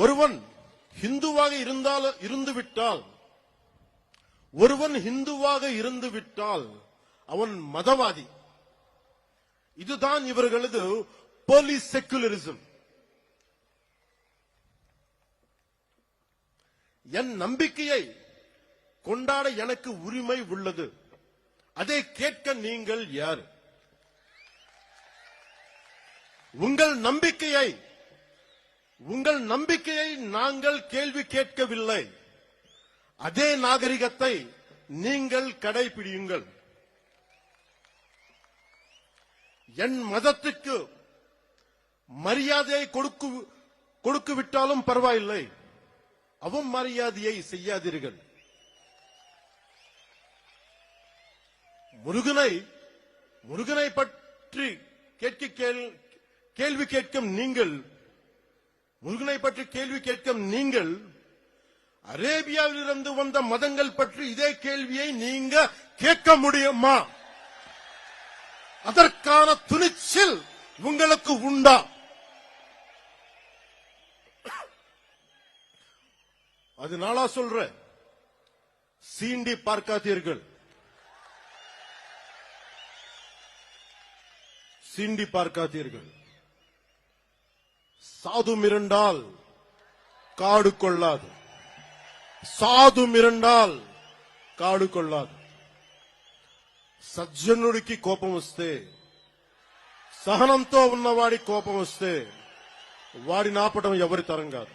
ஒருவன் ஹிந்துவாக இருந்துவிட்டால் அவன் மதவாதி. இதுதான் இவர்களது போலீஸ் செக்குலரிசம். என் நம்பிக்கையை கொண்டாட எனக்கு உரிமை உள்ளது. அதை கேட்க நீங்கள் யார்? உங்கள் நம்பிக்கையை நாங்கள் கேள்வி கேட்கவில்லை. அதே நாகரிகத்தை நீங்கள் கடைபிடியுங்கள். என் மதத்துக்கு மரியாதையை கொடுக்குவிட்டாலும் பரவாயில்லை, அவமரியாதையை செய்யாதீர்கள். முருகனை பற்றி கேள்வி கேட்கும் நீங்கள் அரேபியாவிலிருந்து வந்த மதங்கள் பற்றி இதே கேள்வியை நீங்க கேட்க முடியுமா? அதற்கான துணிச்சல் உங்களுக்கு உண்டா? அதனால சொல்ற, சீண்டி பார்க்காதீர்கள். சாது மிரண்டால் காடு கொள்ளாது. సజ్జనుడికి కోపం వస్తే, సహనంతో ఉన్నవాడి కోపం వస్తే వాడిని ఆపడం ఎవరి తరం కాదు.